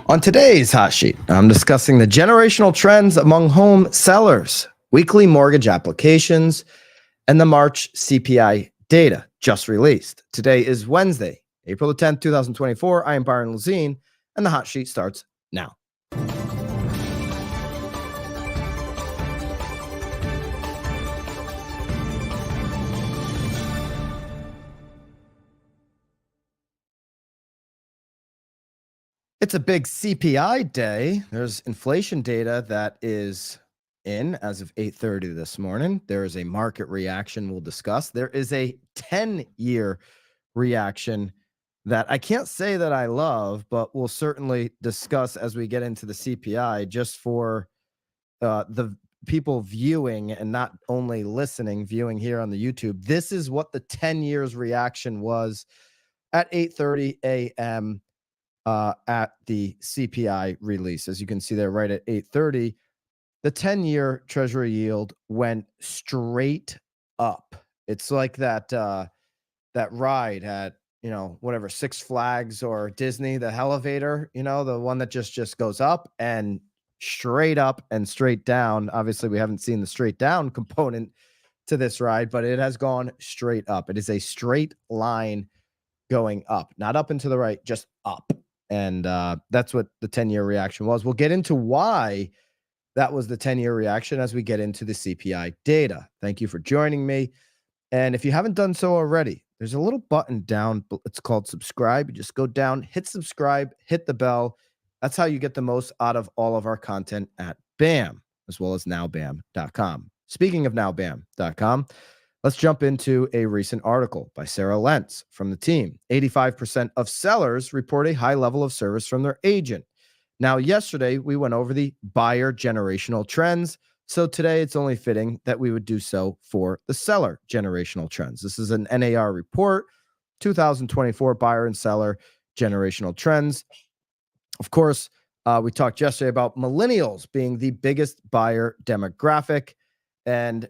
On today's Hot Sheet, I'm discussing the generational trends among home sellers, weekly mortgage applications, and the March CPI data just released. Today is Wednesday, April the 10th, 2024. I am Byron Lazine, and the Hot Sheet starts now. It's a big CPI day. There's inflation data that is in as of 8:30 this morning. There is a market reaction we'll discuss. There is a 10-year reaction that I can't say that I love, but we'll certainly discuss as we get into the CPI, just for the people viewing and not only listening, viewing here on the YouTube. This is what the 10 years reaction was at 8:30 a.m. At the CPI release. As you can see there, right at 8:30, the 10-year Treasury yield went straight up. It's like that ride at, whatever, Six Flags or Disney, the elevator, the one that just goes up and straight down. Obviously, we haven't seen the straight down component to this ride, but it has gone straight up. It is a straight line going up, not up and to the right, just up. And that's what the 10-year reaction was. We'll get into why that was the 10-year reaction as we get into the CPI data. Thank you for joining me. And if you haven't done so already, there's a little button down. It's called subscribe. You just go down, hit subscribe, hit the bell. That's how you get the most out of all of our content at BAM, as well as nowbam.com. Speaking of nowbam.com, let's jump into a recent article by Sarah Lentz from the team. 85% of sellers report a high level of service from their agent. Now, yesterday, we went over the buyer generational trends. So today, it's only fitting that we would do so for the seller generational trends. This is an NAR report, 2024 buyer and seller generational trends. Of course, we talked yesterday about millennials being the biggest buyer demographic, and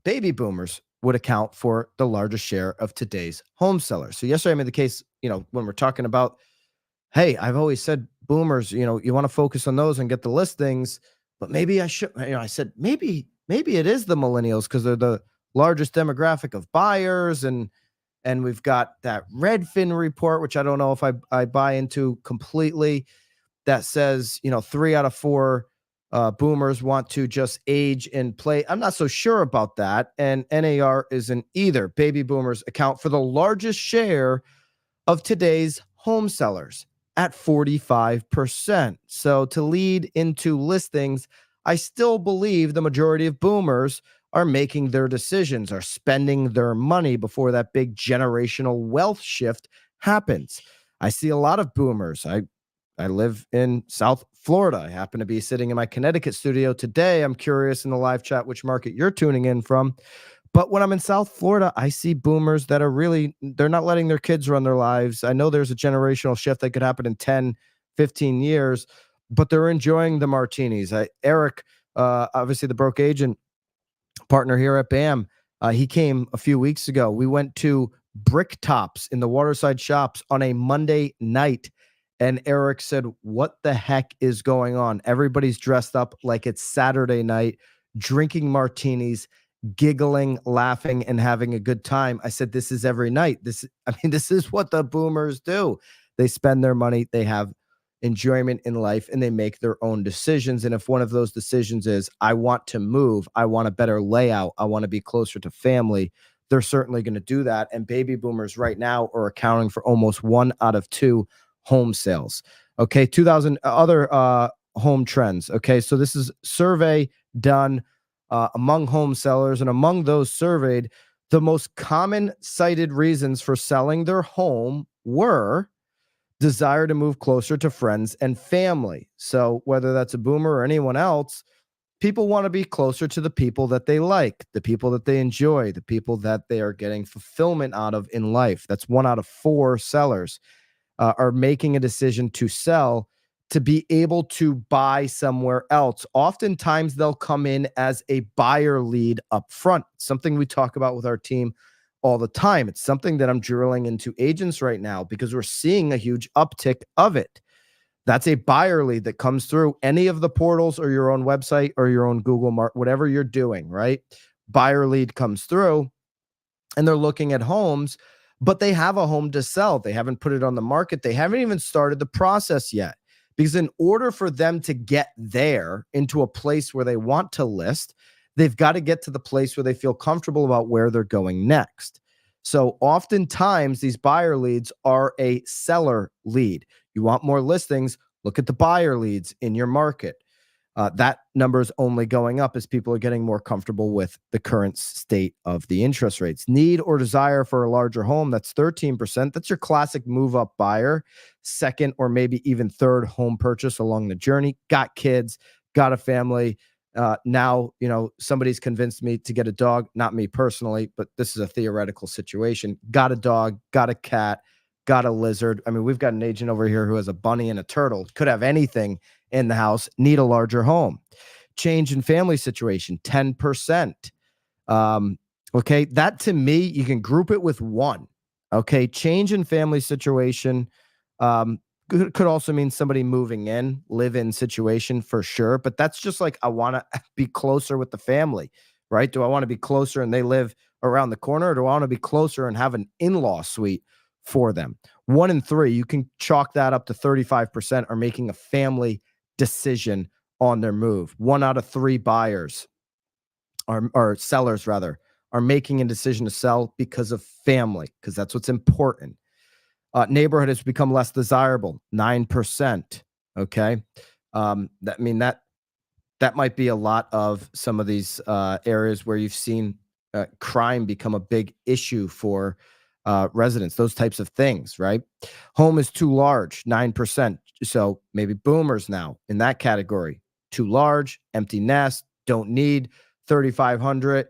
baby boomers would account for the largest share of today's home sellers. So yesterday I made the case, when we're talking about, hey, I've always said boomers, you want to focus on those and get the listings, but maybe I should, I said, maybe it is the millennials because they're the largest demographic of buyers. And we've got that Redfin report, which I don't know if I buy into completely, that says, 3 out of 4 boomers want to just age and play. I'm not so sure about that. And NAR isn't either. Baby boomers account for the largest share of today's home sellers at 45%. So to lead into listings, I still believe the majority of boomers are making their decisions, are spending their money before that big generational wealth shift happens. I see a lot of boomers. I live in South Florida. I happen to be sitting in my Connecticut studio today. I'm curious in the live chat which market you're tuning in from. But when I'm in South Florida, I see boomers that are they're not letting their kids run their lives. I know there's a generational shift that could happen in 10, 15 years, but they're enjoying the martinis. Eric, obviously the broke agent partner here at BAM, he came a few weeks ago. We went to Brick Tops in the Waterside Shops on a Monday night. And Eric said, what the heck is going on? Everybody's dressed up like it's Saturday night, drinking martinis, giggling, laughing, and having a good time. I said, this is every night. This is what the boomers do. They spend their money, they have enjoyment in life, and they make their own decisions. And if one of those decisions is, I want to move, I want a better layout, I want to be closer to family, they're certainly going to do that. And baby boomers right now are accounting for almost 1 out of 2 home sales. Okay, 2,000 other home trends. Okay, so this is survey done among home sellers, and among those surveyed, the most common cited reasons for selling their home were desire to move closer to friends and family. So whether that's a boomer or anyone else, people want to be closer to the people that they like, the people that they enjoy, the people that they are getting fulfillment out of in life. That's 1 out of 4 sellers are making a decision to sell to be able to buy somewhere else. Oftentimes, they'll come in as a buyer lead up front, something we talk about with our team all the time. It's something that I'm drilling into agents right now because we're seeing a huge uptick of it. That's a buyer lead that comes through any of the portals or your own website or your own Google whatever you're doing, right? Buyer lead comes through and they're looking at homes, but they have a home to sell. They haven't put it on the market. They haven't even started the process yet. Because in order for them to get there into a place where they want to list, they've got to get to the place where they feel comfortable about where they're going next. So oftentimes these buyer leads are a seller lead. You want more listings, look at the buyer leads in your market. That number is only going up as people are getting more comfortable with the current state of the interest rates. Need or desire for a larger home, that's 13%. That's your classic move-up buyer, second or maybe even third home purchase along the journey. Got kids, got a family. Now, somebody's convinced me to get a dog, not me personally, but this is a theoretical situation. Got a dog, got a cat, got a lizard. I mean, we've got an agent over here who has a bunny and a turtle. Could have anything in the house, need a larger home. Change in family situation, 10%. Okay, that to me, you can group it with one. Okay, change in family situation could also mean somebody moving in, live-in situation for sure. But that's just like, I want to be closer with the family, right? Do I want to be closer and they live around the corner, or do I want to be closer and have an in-law suite for them? 1 in 3, you can chalk that up to 35% are making a family decision on their move. 1 out of 3 buyers or sellers rather are making a decision to sell because of family, because that's what's important. Neighborhood has become less desirable, 9%. Okay. That might be a lot of some of these areas where you've seen crime become a big issue for residents, those types of things, right? Home is too large, 9%. So maybe boomers now in that category. Too large, empty nest, don't need 3,500,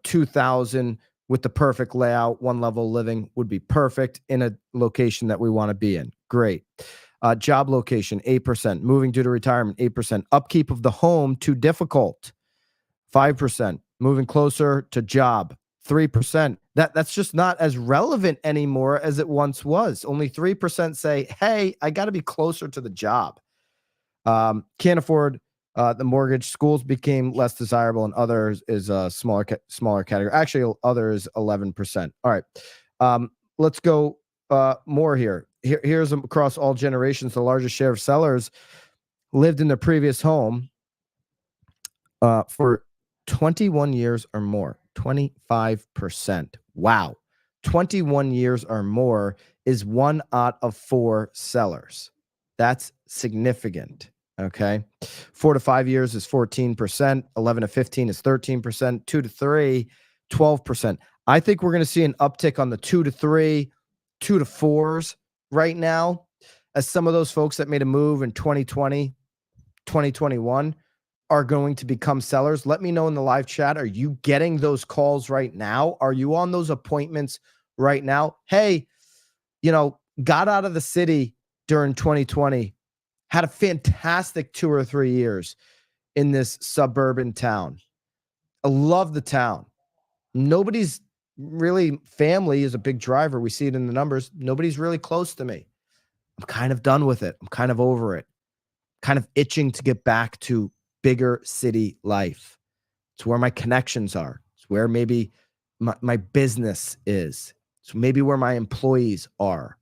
2,000 with the perfect layout, one level living would be perfect in a location that we want to be in. Great. Job location, 8%. Moving due to retirement, 8%. Upkeep of the home, too difficult, 5%. Moving closer to job, 3%. That's just not as relevant anymore as it once was. Only 3% say, hey, I got to be closer to the job. Can't afford the mortgage. Schools became less desirable, and others is a smaller category. Actually, others 11%. All right. Let's go more here. Here's across all generations, the largest share of sellers lived in their previous home for 21 years or more. 25%. Wow. 21 years or more is 1 out of 4 sellers. That's significant. Okay. 4 to 5 years is 14%. 11 to 15 is 13%. 2 to 3, 12%. I think we're going to see an uptick on the 2 to 3, 2 to 4s right now, as some of those folks that made a move in 2020, 2021 are going to become sellers. Let me know in the live chat. Are you getting those calls right now? Are you on those appointments right now? Hey, got out of the city during 2020, had a fantastic 2 or 3 years in this suburban town. I love the town. Nobody's really, family is a big driver. We see it in the numbers. Nobody's really close to me. I'm kind of done with it. I'm kind of over it. Kind of itching to get back to bigger city life. It's where my connections are. It's where maybe my business is. It's maybe where my employees are.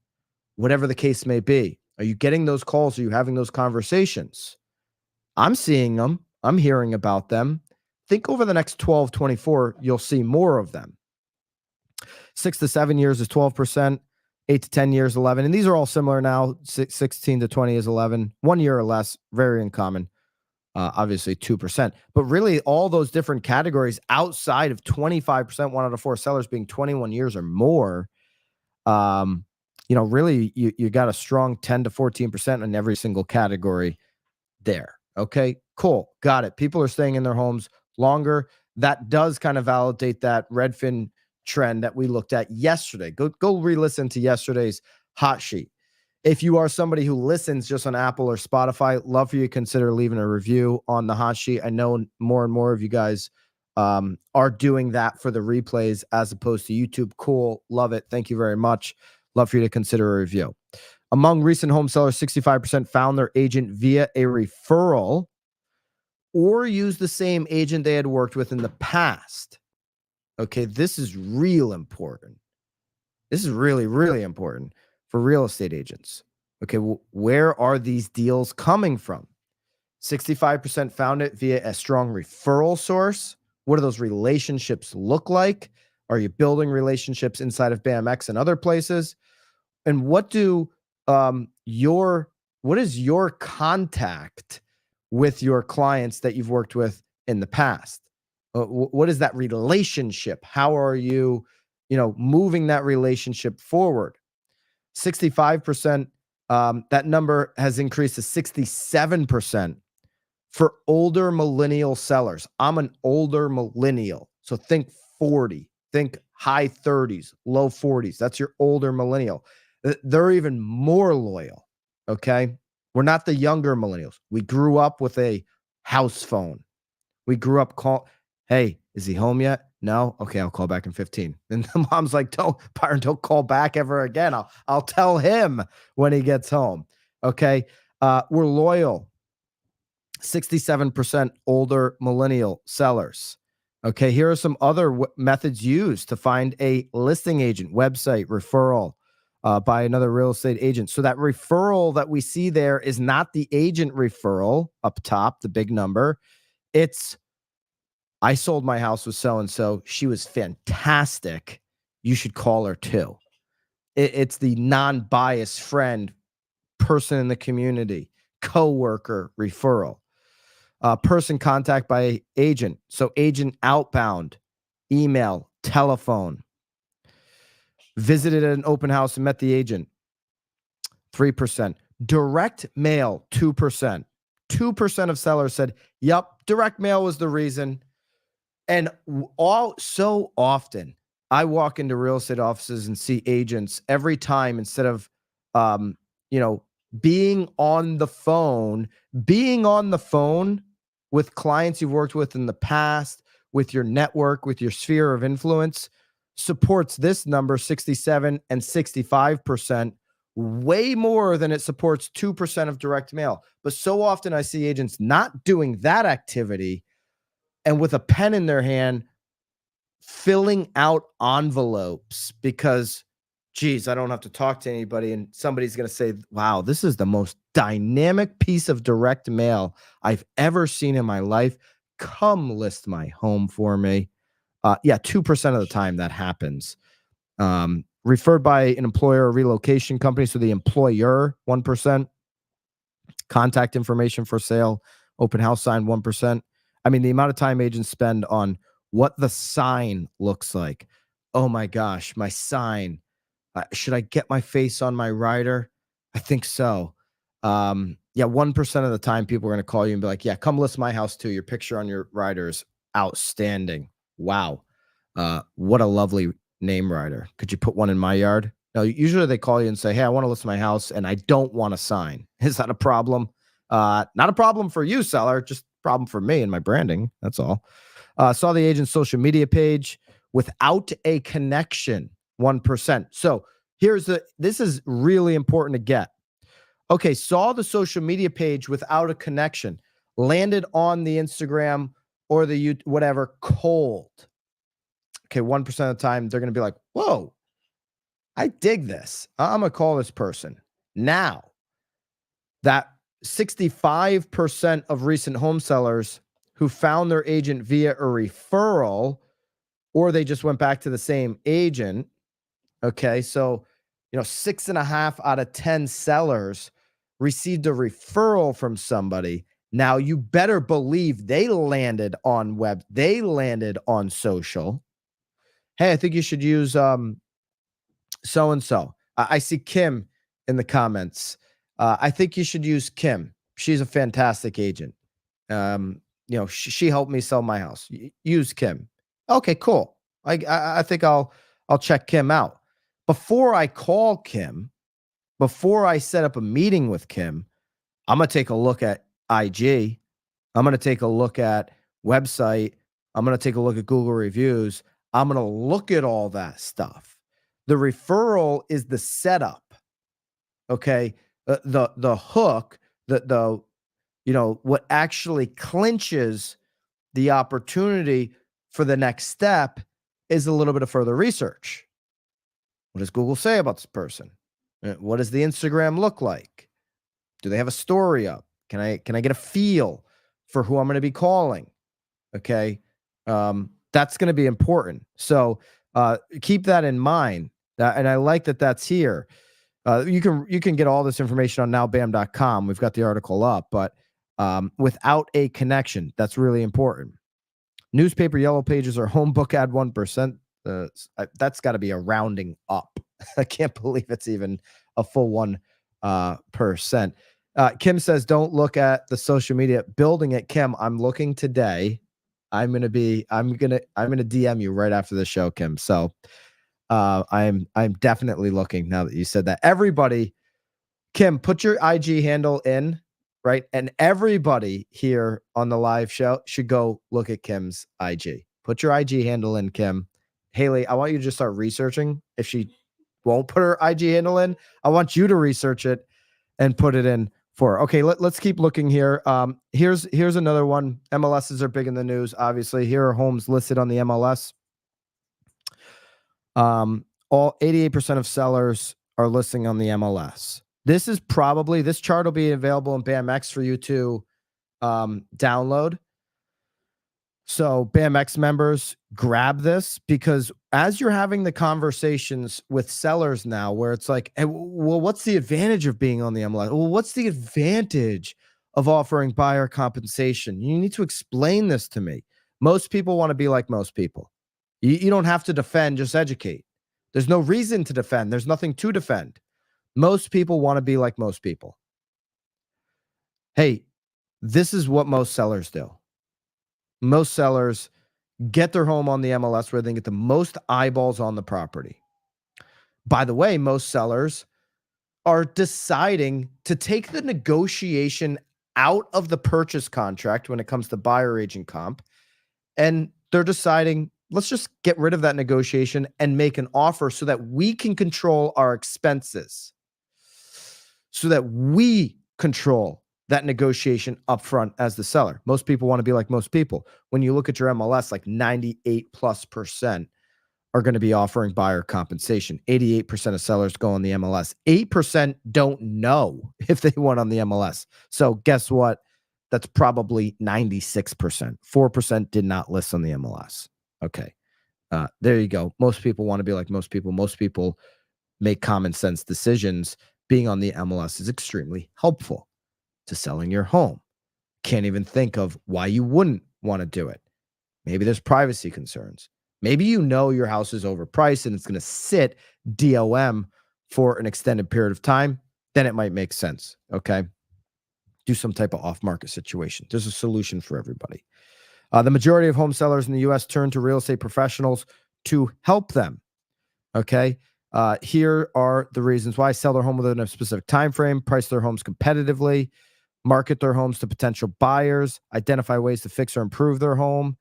Whatever the case may be. Are you getting those calls? Are you having those conversations? I'm seeing them. I'm hearing about them. Think over the next 12, 24, you'll see more of them. 6 to 7 years is 12%. 8 to 10 years, 11. And these are all similar now. 16 to 20 is 11. 1 year or less, very uncommon. Obviously 2%. But really all those different categories outside of 25%, 1 out of 4 sellers being 21 years or more, really you got a strong 10 to 14% in every single category there. Okay, cool. Got it. People are staying in their homes longer. That does kind of validate that Redfin trend that we looked at yesterday. Go re-listen to yesterday's hot sheet. If you are somebody who listens just on Apple or Spotify, love for you to consider leaving a review on the hot sheet. I know more and more of you guys are doing that for the replays as opposed to YouTube. Cool. Love it. Thank you very much. Love for you to consider a review. Among recent home sellers, 65% found their agent via a referral or used the same agent they had worked with in the past. Okay, this is real important. This is really, really important for real estate agents. Okay, where are these deals coming from? 65% found it via a strong referral source. What do those relationships look like? Are you building relationships inside of BAMX and other places? And what is your contact with your clients that you've worked with in the past? What is that relationship? How are you, moving that relationship forward? 65%, that number has increased to 67% for older millennial sellers. I'm an older millennial. So think 40, think high 30s, low 40s. That's your older millennial. They're even more loyal. Okay. We're not the younger millennials. We grew up with a house phone. We grew up hey, is he home yet? No. Okay, I'll call back in 15. And the mom's like, Byron, don't call back ever again. I'll tell him when he gets home. Okay. We're loyal. 67% older millennial sellers. Okay, here are some other methods used to find a listing agent, website, referral by another real estate agent. So that referral that we see there is not the agent referral up top, the big number. It's, I sold my house with so-and-so. She was fantastic. You should call her too. It's the non-biased friend, person in the community, coworker referral. Person contact by agent. So agent outbound, email, telephone. Visited at an open house and met the agent, 3%. Direct mail, 2%. 2% of sellers said, yep, direct mail was the reason. And so often I walk into real estate offices and see agents every time, instead of, being on the phone with clients you've worked with in the past, with your network, with your sphere of influence, supports this number, 67 and 65%, way more than it supports 2% of direct mail. But so often I see agents not doing that activity and with a pen in their hand, filling out envelopes because, geez, I don't have to talk to anybody. And somebody's going to say, wow, this is the most dynamic piece of direct mail I've ever seen in my life. Come list my home for me. 2% of the time that happens. Referred by an employer or relocation company. So the employer, 1%. Contact information for sale, open house sign, 1%. I mean, the amount of time agents spend on what the sign looks like. Oh my gosh, my sign. Should I get my face on my rider? I think so. 1% of the time people are going to call you and be like, yeah, come list my house too. Your picture on your rider is outstanding. Wow. What a lovely name rider. Could you put one in my yard? No, usually they call you and say, hey, I want to list my house and I don't want a sign. Is that a problem? Not a problem for you, seller, just a problem for me and my branding. That's all. Saw the agent's social media page without a connection, 1%. So this is really important to get. Okay, saw the social media page without a connection, landed on the Instagram or the whatever cold. Okay, 1% of the time they're going to be like, whoa, I dig this. I'm going to call this person. Now, that 65% of recent home sellers who found their agent via a referral, or they just went back to the same agent. Okay, so 6.5 out of 10 sellers received a referral from somebody. Now you better believe they landed on web, they landed on social. Hey, I think you should use so and so. I see Kim in the comments. I think you should use Kim. She's a fantastic agent. She helped me sell my house. Use Kim. Okay, cool. I think I'll check Kim out. Before I call Kim, before I set up a meeting with Kim, I'm going to take a look at IG. I'm going to take a look at website. I'm going to take a look at Google reviews. I'm going to look at all that stuff. The referral is the setup. Okay. The hook, the what actually clinches the opportunity for the next step is a little bit of further research. What does Google say about this person? What does the Instagram look like? Do they have a story up? Can I get a feel for who I'm going to be calling? Okay. That's going to be important. So keep that in mind. And I like that that's here. You can get all this information on nowbam.com. We've got the article up, but without a connection, that's really important. Newspaper yellow pages or home book ad 1%. That's got to be a rounding up. I can't believe it's even a full 1%. Kim says, don't look at the social media. Building it, Kim. I'm looking today. I'm gonna DM you right after the show, Kim. So I'm definitely looking now that you said that. Everybody, Kim, put your IG handle in, right? And everybody here on the live show should go look at Kim's IG. Put your IG handle in, Kim. Haley, I want you to just start researching. If she won't put her IG handle in, I want you to research it and put it in for her. Okay, let's keep looking here. Here's another one. MLSs are big in the news, obviously. Here are homes listed on the MLS. All 88% of sellers are listing on the MLS. This chart will be available in BAMX for you to download. So BAMX members, grab this, because as you're having the conversations with sellers now, where it's like, hey, well, what's the advantage of being on the MLS? Well, what's the advantage of offering buyer compensation? You need to explain this to me. Most people want to be like most people. You don't have to defend, just educate. There's no reason to defend. There's nothing to defend. Most people want to be like most people. Hey, this is what most sellers do. Most sellers get their home on the MLS where they get the most eyeballs on the property. By the way, most sellers are deciding to take the negotiation out of the purchase contract when it comes to buyer agent comp, and they're deciding, let's just get rid of that negotiation and make an offer so that we can control our expenses, so that we control that negotiation upfront as the seller. Most people want to be like most people. When you look at your MLS, like 98+% are going to be offering buyer compensation. 88% of sellers go on the MLS. 8% don't know if they want on the MLS. So guess what? That's probably 96%. 4% did not list on the MLS. Okay. There you go. Most people want to be like most people. Most people make common sense decisions. Being on the MLS is extremely helpful to selling your home. Can't even think of why you wouldn't want to do it. Maybe there's privacy concerns. Maybe your house is overpriced and it's going to sit DOM for an extended period of time. Then it might make sense. Okay. Do some type of off-market situation. There's a solution for everybody. The majority of home sellers in the U.S. turn to real estate professionals to help them. Okay. Here are the reasons why: sell their home within a specific time frame, price their homes competitively, market their homes to potential buyers, identify ways to fix or improve their home.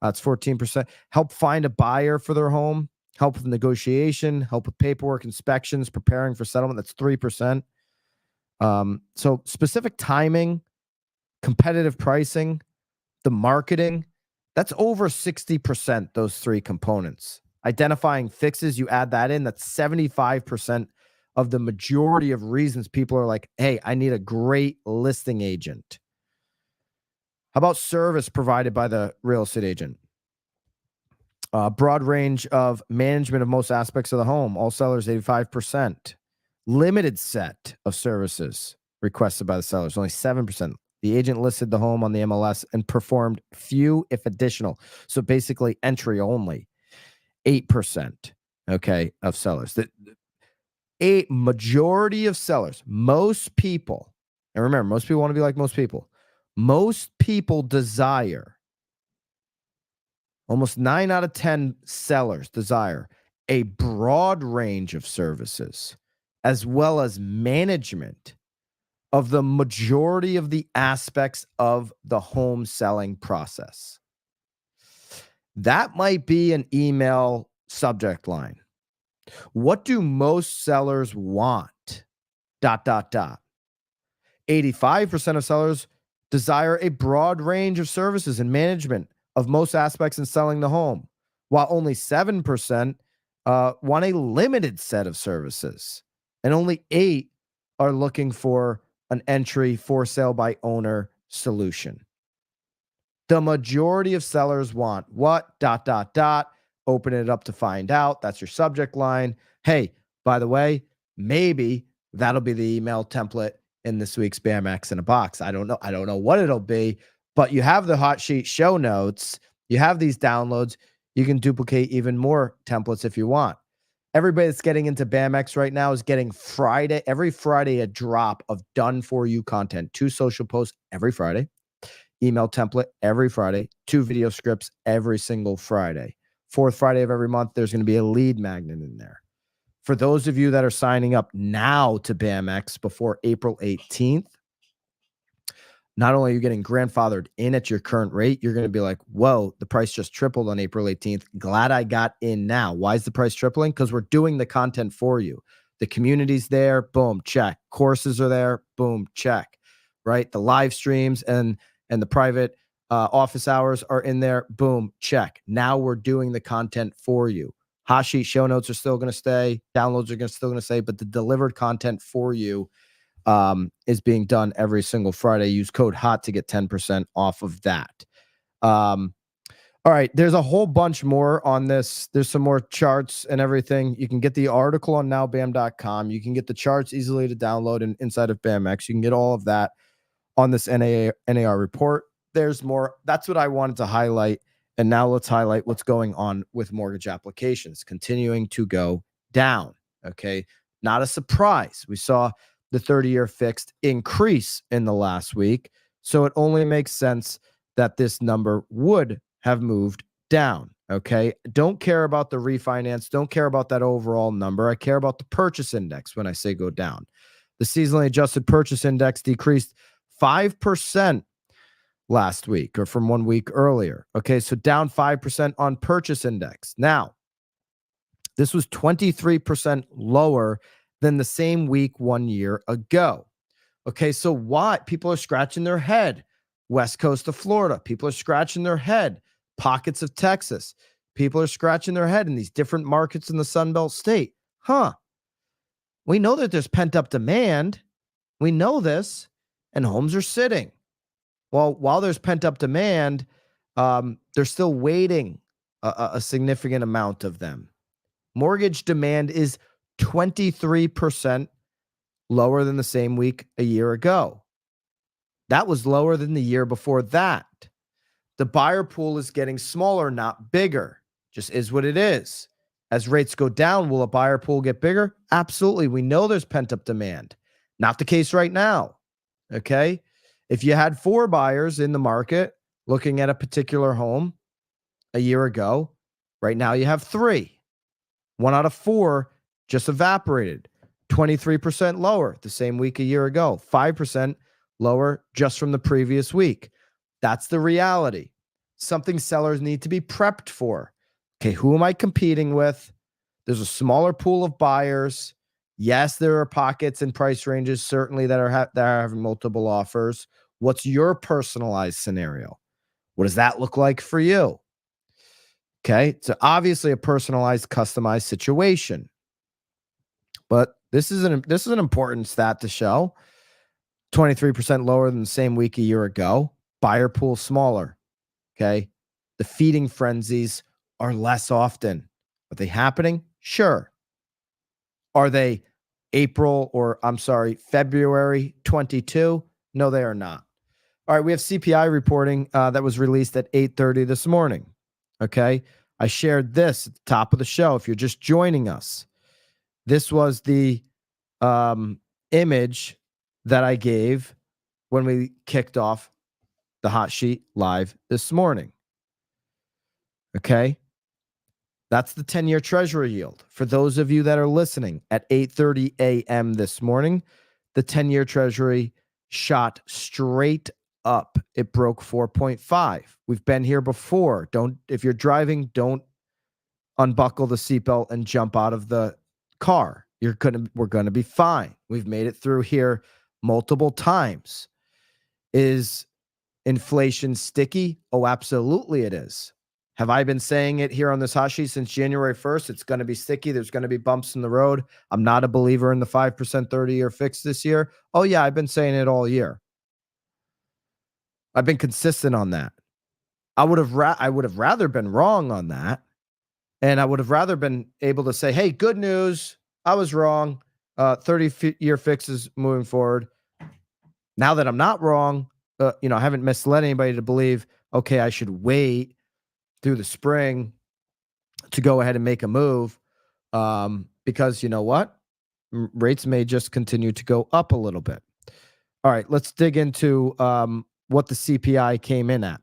That's 14%. Help find a buyer for their home, help with negotiation, help with paperwork, inspections, preparing for settlement. That's 3%. So specific timing, competitive pricing, the marketing, that's over 60%, those three components. Identifying fixes, you add that in, that's 75% of the majority of reasons people are like, hey, I need a great listing agent. How about service provided by the real estate agent? Broad range of management of most aspects of the home. All sellers, 85%. Limited set of services requested by the sellers, only 7%. The agent listed the home on the MLS and performed few, if additional. So basically entry only, 8%, okay, of sellers. A majority of sellers, most people, and remember, most people want to be like most people. Most people desire, almost 9 out of 10 sellers desire a broad range of services as well as management of the majority of the aspects of the home selling process. That might be an email subject line. What do most sellers want? dot, dot, dot. 85% of sellers desire a broad range of services and management of most aspects in selling the home, while only 7% want a limited set of services, and only 8 are looking for an entry for sale by owner solution. The majority of sellers want what? Dot, dot, dot. Open it up to find out. That's your subject line. Hey, by the way, maybe that'll be the email template in this week's BAMX in a box. I don't know. I don't know what it'll be, but you have the hot sheet show notes. You have these downloads. You can duplicate even more templates if you want. Everybody that's getting into BAMX right now is getting every Friday, a drop of done for you content. 2 social posts every Friday. Email template every Friday, 2 video scripts every single Friday. 4th Friday of every month, there's going to be a lead magnet in there. For those of you that are signing up now to BAMX before April 18th, not only are you getting grandfathered in at your current rate, you're going to be like, whoa, the price just tripled on April 18th. Glad I got in now. Why is the price tripling? Because we're doing the content for you. The community's there, boom, check. Courses are there, boom, check. Right? The live streams and the private office hours are in there, boom, check. Now we're doing the content for you. Hot sheet show notes are still going to stay. Downloads are still going to stay, but the delivered content for you is being done every single Friday. Use code HOT to get 10% off of that. All right, there's a whole bunch more on this. There's some more charts and everything. You can get the article on nowbam.com. You can get the charts easily to download inside of BAMX. You can get all of that on this NAR report. There's more. That's what I wanted to highlight. And now let's highlight what's going on with mortgage applications continuing to go down. Okay, not a surprise. We saw the 30-year fixed increase in the last week. So it only makes sense that this number would have moved down. Okay. Don't care about the refinance. Don't care about that overall number. I care about the purchase index when I say go down. The seasonally adjusted purchase index decreased 5% last week or from 1 week earlier. Okay. So down 5% on purchase index. Now, this was 23% lower than the same week 1 year ago. Okay, so why? People are scratching their head. West coast of Florida, people are scratching their head. Pockets of Texas, people are scratching their head in these different markets in the Sunbelt state. We know that there's pent-up demand. We know this, and homes are sitting. Well, while there's pent-up demand, they're still waiting a significant amount of them. Mortgage demand is 23% lower than the same week a year ago. That was lower than the year before that. The buyer pool is getting smaller, not bigger. Just is what it is. As rates go down, will a buyer pool get bigger? Absolutely. We know there's pent-up demand. Not the case right now. Okay? If you had 4 buyers in the market looking at a particular home a year ago, right now you have 3. 1 out of 4 just evaporated. 23% lower the same week a year ago. 5% lower just from the previous week. That's the reality. Something sellers need to be prepped for. Okay, who am I competing with? There's a smaller pool of buyers. Yes, there are pockets and price ranges certainly that are having multiple offers. What's your personalized scenario? What does that look like for you? Okay, it's obviously a personalized, customized situation. But this is an important stat to show. 23% lower than the same week a year ago. Buyer pool smaller. Okay. The feeding frenzies are less often. Are they happening? Sure. Are they February 22? No, they are not. All right. We have CPI reporting that was released at 8:30 this morning. Okay. I shared this at the top of the show. If you're just joining us, this was the image that I gave when we kicked off the hot sheet live this morning. Okay. That's the 10-year treasury yield. For those of you that are listening at 8:30 a.m. this morning, the 10-year treasury shot straight up. It broke 4.5. We've been here before. If you're driving, don't unbuckle the seatbelt and jump out of the car. We're gonna be fine. We've made it through here multiple times. Is inflation sticky? Oh, absolutely it is. Have I been saying it here on this hot sheet since January 1st? It's going to be sticky. There's going to be bumps in the road. I'm not a believer in the 5% 30-year fix this year. Oh, yeah, I've been saying it all year. I've been consistent on that. I would have rather been wrong on that. And I would have rather been able to say, hey, good news. I was wrong. 30-year fixes moving forward. Now that I'm not wrong, I haven't misled anybody to believe, okay, I should wait through the spring to go ahead and make a move, because you know what? Rates may just continue to go up a little bit. All right, let's dig into what the CPI came in at.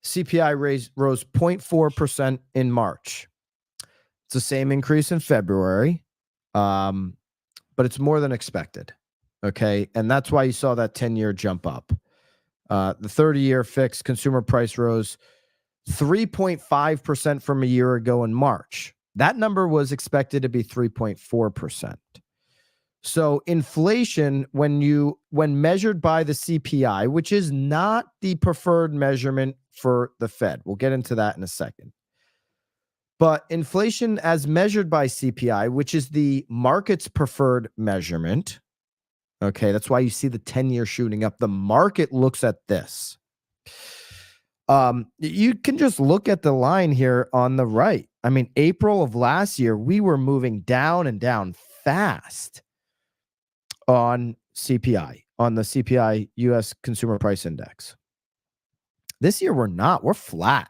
CPI rose 0.4% in March. It's the same increase in February, but it's more than expected. Okay, and that's why you saw that 10-year jump up. The 30-year fixed consumer price rose 3.5% from a year ago in March. That number was expected to be 3.4%. So inflation, when measured by the CPI, which is not the preferred measurement for the Fed, we'll get into that in a second. But inflation as measured by CPI, which is the market's preferred measurement, okay, that's why you see the 10-year shooting up. The market looks at this. You can just look at the line here on the right. I mean, April of last year, we were moving down and down fast on CPI, on the CPI US Consumer Price Index. This year, we're not. We're flat.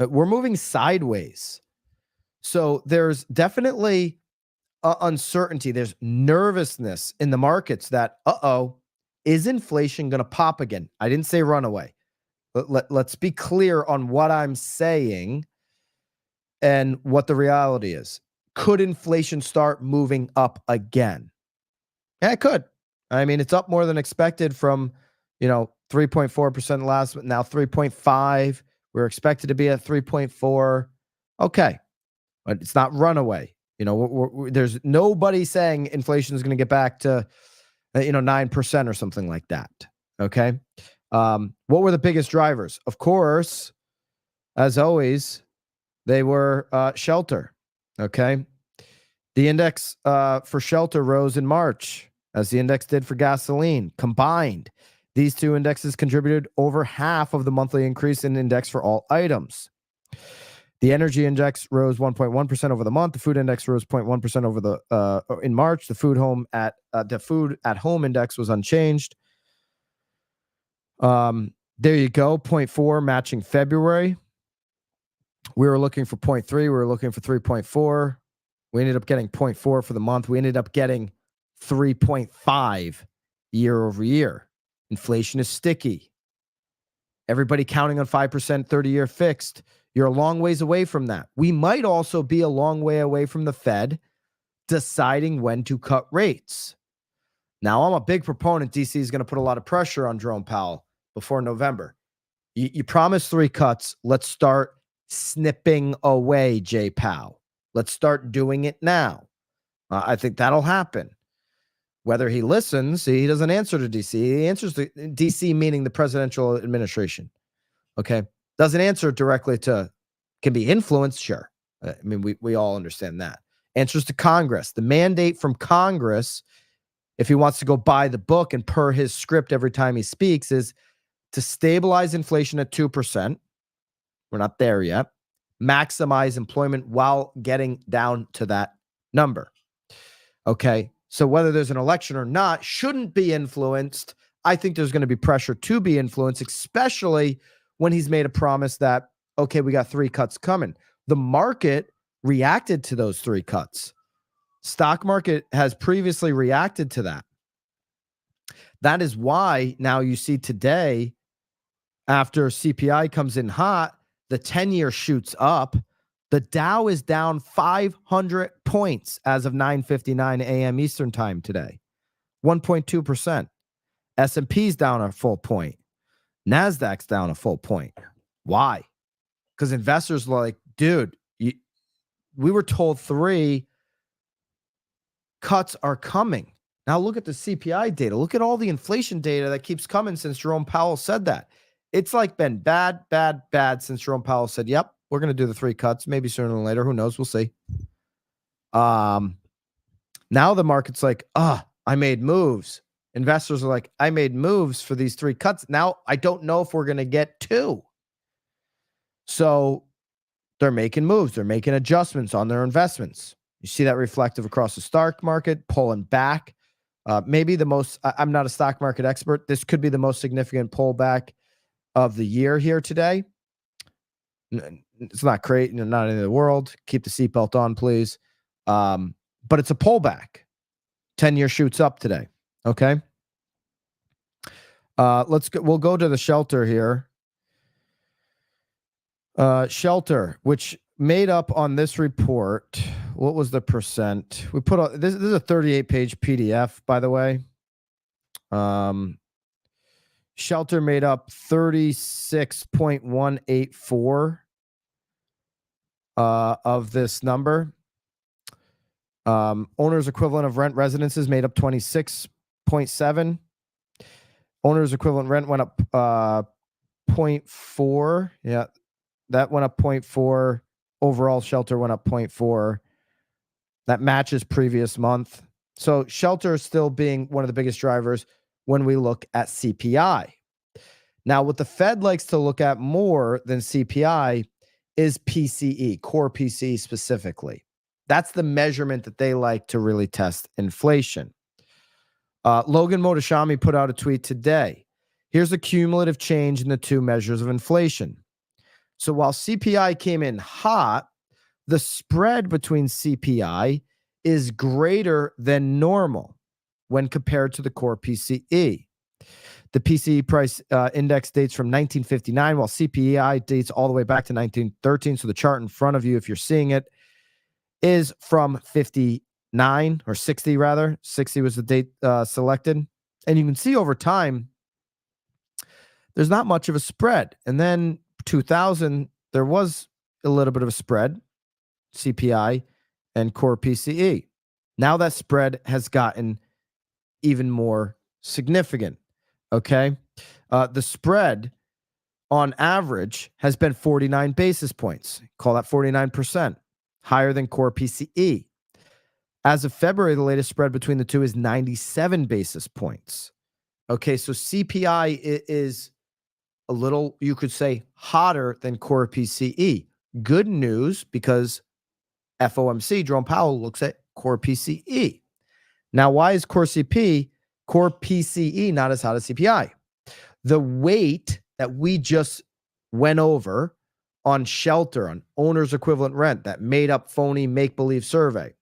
We're moving sideways. So there's definitely uncertainty. There's nervousness in the markets that, is inflation going to pop again? I didn't say run away. Let's be clear on what I'm saying and what the reality is. Could inflation start moving up again? Yeah, it could. I mean, it's up more than expected from, 3.4% last, now 3.5. We're expected to be at 3.4. Okay. But it's not runaway. There's nobody saying inflation is going to get back to, 9% or something like that. Okay. What were the biggest drivers? Of course, as always, they were shelter. Okay. The index for shelter rose in March, as the index did for gasoline. Combined, these two indexes contributed over half of the monthly increase in index for all items. The energy index rose 1.1% over the month. The food index rose 0.1% over the in March. The food at home index was unchanged. There you go, 0.4 matching February. We were looking for 0.3. We were looking for 3.4. We ended up getting 0.4 for the month. We ended up getting 3.5 year over year. Inflation is sticky. Everybody counting on 5% 30-year fixed. You're a long ways away from that. We might also be a long way away from the Fed deciding when to cut rates. Now, I'm a big proponent. DC is going to put a lot of pressure on Jerome Powell before November. You promised 3 cuts. Let's start snipping away, Jay Powell. Let's start doing it now. I think that'll happen. Whether he listens, he doesn't answer to DC. He answers to DC, meaning the presidential administration. Okay. Doesn't answer directly to, can be influenced. Sure. I mean, we all understand that. Answers to Congress. The mandate from Congress, if he wants to go by the book and per his script every time he speaks, is to stabilize inflation at 2%. We're not there yet. Maximize employment while getting down to that number. Okay. So whether there's an election or not shouldn't be influenced. I think there's going to be pressure to be influenced, especially when he's made a promise that, okay, we got 3 cuts coming. The market reacted to those 3 cuts. Stock market has previously reacted to that. That is why now you see today, after CPI comes in hot, the 10-year shoots up. The Dow is down 500 points as of 9:59 a.m. Eastern time today, 1.2%. S&P's down a full point. NASDAQ's down a full point. Why? Because investors are like, dude, we were told 3. cuts are coming. Now look at the CPI data. Look at all the inflation data that keeps coming since Jerome Powell said that. It's like been bad, bad, bad since Jerome Powell said, yep, we're going to do the 3 cuts, maybe sooner than later. Who knows? We'll see. Now the market's like, I made moves. Investors are like, I made moves for these 3 cuts. Now I don't know if we're going to get 2. So they're making moves. They're making adjustments on their investments. You see that reflective across the stock market, pulling back. Maybe the most, I'm not a stock market expert. This could be the most significant pullback of the year here today. It's not great, not in the world. Keep the seatbelt on, please. But it's a pullback. 10-year shoots up today. Okay. Let's go. We'll go to the shelter here. Shelter, which made up on this report. What was the percent? We put this is a 38-page PDF, by the way. Shelter made up 36.184 of this number. Owner's equivalent of rent residences made up 26.7. Owner's equivalent rent went up 0.4. Yeah, that went up 0.4. Overall shelter went up 0.4. That matches previous month. So shelter still being one of the biggest drivers when we look at CPI. Now, what the Fed likes to look at more than CPI is PCE, core PCE specifically. That's the measurement that they like to really test inflation. Logan Motoshami put out a tweet today. Here's a cumulative change in the 2 measures of inflation. So while CPI came in hot, the spread between CPI is greater than normal when compared to the core PCE. The PCE price index dates from 1959, while CPI dates all the way back to 1913. So the chart in front of you, if you're seeing it, is from 59 or 60 rather. 60 was the date selected. And you can see over time, there's not much of a spread. And then 2000, there was a little bit of a spread, CPI and core PCE. Now that spread has gotten even more significant. Okay. The spread on average has been 49 basis points. Call that 49%, higher than core PCE. As of February, the latest spread between the two is 97 basis points. Okay. So CPI is a little, you could say, hotter than core PCE. Good news, because FOMC, Jerome Powell, looks at core PCE. Now, why is core PCE not as hot as CPI? The weight that we just went over on shelter, on owner's equivalent rent, that made up phony make-believe survey,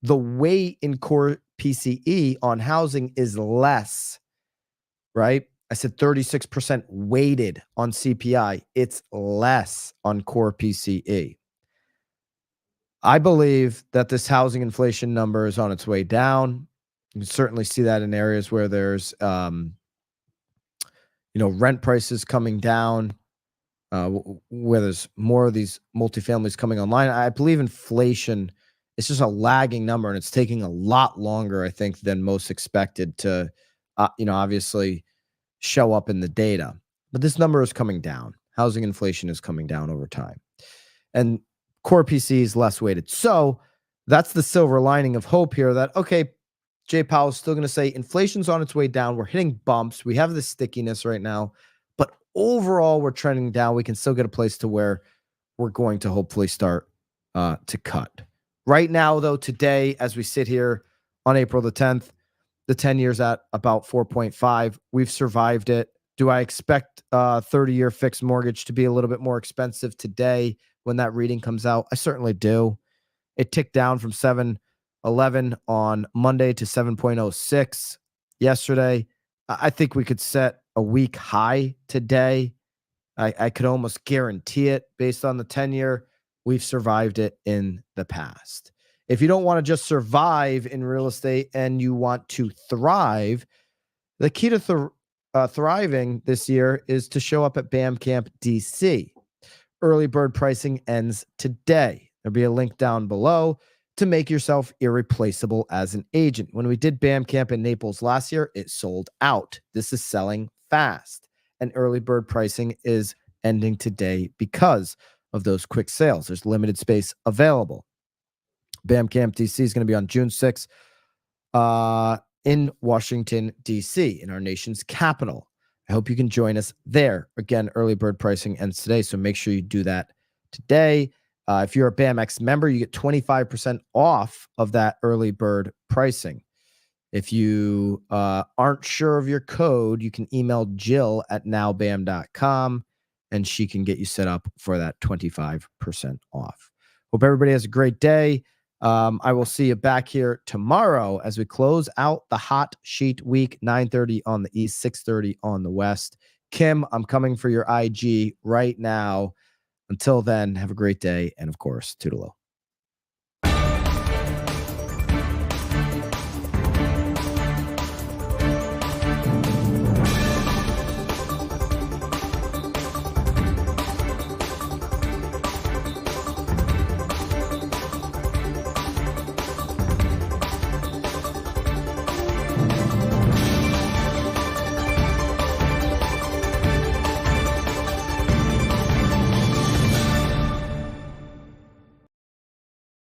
the weight in core PCE on housing is less, right? I said 36% weighted on CPI. It's less on core PCE. I believe that this housing inflation number is on its way down. You can certainly see that in areas where there's, rent prices coming down, where there's more of these multifamilies coming online. I believe inflation is just a lagging number, and it's taking a lot longer, I think, than most expected to, obviously show up in the data. But this number is coming down. Housing inflation is coming down over time. And core PCE is less weighted. So that's the silver lining of hope here, that, okay, Jay Powell is still going to say inflation's on its way down. We're hitting bumps. We have this stickiness right now. But overall, we're trending down. We can still get a place to where we're going to hopefully start to cut. Right now, though, today, as we sit here on April the 10th, the 10 years at about 4.5. We've survived it. Do I expect 30-year fixed mortgage to be a little bit more expensive today when that reading comes out? I certainly do. It ticked down from 7.11 on Monday to 7.06 yesterday. I think we could set a week high today. I could almost guarantee it based on the 10-year. We've survived it in the past. If you don't want to just survive in real estate and you want to thrive, the key to thriving this year is to show up at BAM Camp DC. Early bird pricing ends today. There'll be a link down below to make yourself irreplaceable as an agent. When we did BAM Camp in Naples last year, it sold out. This is selling fast, and early bird pricing is ending today because of those quick sales. There's limited space available. BAM Camp DC is going to be on June 6th in Washington, D.C., in our nation's capital. I hope you can join us there. Again, early bird pricing ends today, so make sure you do that today. If you're a BAMX member, you get 25% off of that early bird pricing. If you aren't sure of your code, you can email Jill at nowbam.com, and she can get you set up for that 25% off. Hope everybody has a great day. I will see you back here tomorrow as we close out the hot sheet week, 9:30 on the East, 6:30 on the West. Kim, I'm coming for your IG right now. Until then, have a great day. And of course, toodaloo.